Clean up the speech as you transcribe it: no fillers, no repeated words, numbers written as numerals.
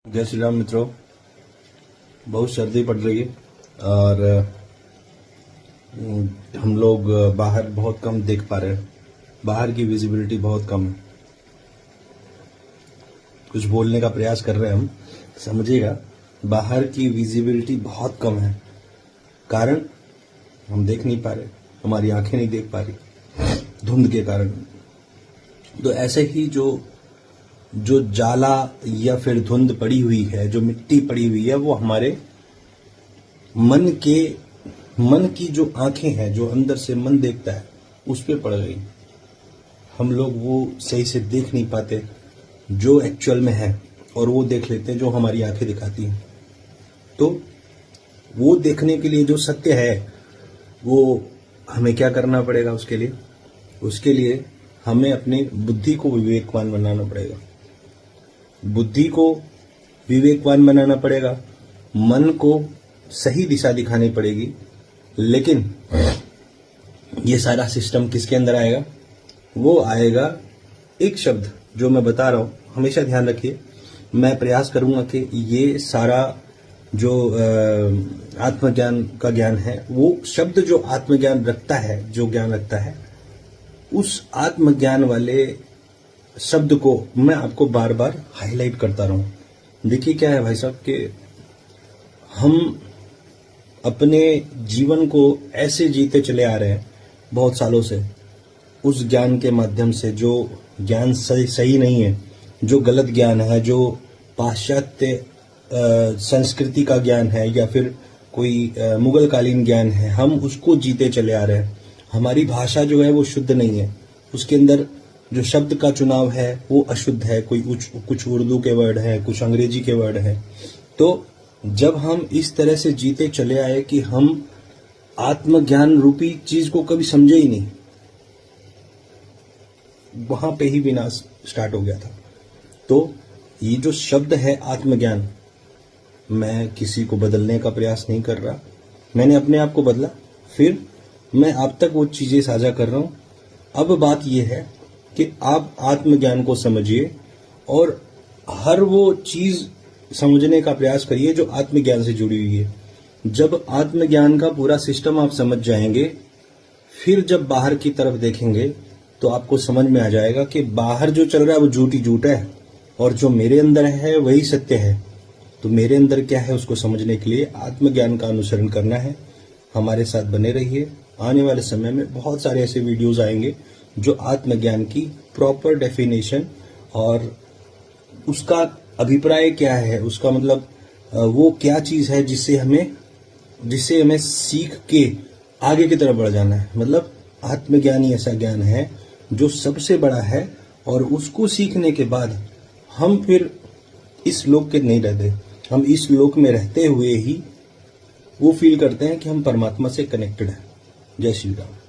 जय श्री राम मित्रों। बहुत सर्दी पड़ रही है और हम लोग बाहर बहुत कम देख पा रहे हैं। बाहर की विजिबिलिटी बहुत कम है। कुछ बोलने का प्रयास कर रहे हैं हम, समझिएगा। बाहर की विजिबिलिटी बहुत कम है। कारण हम देख नहीं पा रहे, हमारी आंखें नहीं देख पा रही धुंध के कारण। तो ऐसे ही जो जाला या फिर धुंध पड़ी हुई है, जो मिट्टी पड़ी हुई है, वो हमारे मन की जो आंखें हैं, जो अंदर से मन देखता है, उस पे पड़ गई। हम लोग वो सही से देख नहीं पाते जो एक्चुअल में है, और वो देख लेते हैं जो हमारी आंखें दिखाती हैं। तो वो देखने के लिए जो सत्य है, वो हमें क्या करना पड़ेगा? उसके लिए हमें अपनी बुद्धि को विवेकवान बनाना पड़ेगा। बुद्धि को विवेकवान बनाना पड़ेगा, मन को सही दिशा दिखानी पड़ेगी। लेकिन ये सारा सिस्टम किसके अंदर आएगा? वो आएगा एक शब्द जो मैं बता रहा हूं, हमेशा ध्यान रखिए। मैं प्रयास करूंगा कि ये सारा जो आत्मज्ञान का ज्ञान है, वो शब्द जो आत्मज्ञान रखता है, जो ज्ञान रखता है, उस आत्मज्ञान वाले शब्द को मैं आपको बार बार हाईलाइट करता रहूं। देखिए क्या है भाई साहब, कि हम अपने जीवन को ऐसे जीते चले आ रहे हैं बहुत सालों से, उस ज्ञान के माध्यम से जो ज्ञान सही नहीं है, जो गलत ज्ञान है, जो पाश्चात्य संस्कृति का ज्ञान है, या फिर कोई मुगलकालीन ज्ञान है, हम उसको जीते चले आ रहे हैं। हमारी भाषा जो है वो शुद्ध नहीं है, उसके अंदर जो शब्द का चुनाव है वो अशुद्ध है। कुछ उर्दू के वर्ड है, कुछ अंग्रेजी के वर्ड है। तो जब हम इस तरह से जीते चले आए कि हम आत्मज्ञान रूपी चीज को कभी समझे ही नहीं, वहां पे ही विनाश स्टार्ट हो गया था। तो ये जो शब्द है आत्मज्ञान, मैं किसी को बदलने का प्रयास नहीं कर रहा। मैंने अपने आप को बदला, फिर मैं आप तक वो चीजें साझा कर रहा हूं। अब बात यह है कि आप आत्मज्ञान को समझिए और हर वो चीज समझने का प्रयास करिए जो आत्मज्ञान से जुड़ी हुई है। जब आत्मज्ञान का पूरा सिस्टम आप समझ जाएंगे, फिर जब बाहर की तरफ देखेंगे तो आपको समझ में आ जाएगा कि बाहर जो चल रहा है वो झूठ ही झूठ है, और जो मेरे अंदर है वही सत्य है। तो मेरे अंदर क्या है उसको समझने के लिए आत्मज्ञान का अनुसरण करना है। हमारे साथ बने रहिए। आने वाले समय में बहुत सारे ऐसे वीडियोस आएंगे जो आत्मज्ञान की प्रॉपर डेफिनेशन और उसका अभिप्राय क्या है, उसका मतलब वो क्या चीज है जिससे हमें सीख के आगे की तरफ बढ़ जाना है। मतलब आत्मज्ञान ही ऐसा ज्ञान है जो सबसे बड़ा है, और उसको सीखने के बाद हम फिर इस लोक के नहीं रहते। हम इस लोक में रहते हुए ही वो फील करते हैं कि हम परमात्मा से कनेक्टेड हैं। जय श्री राम।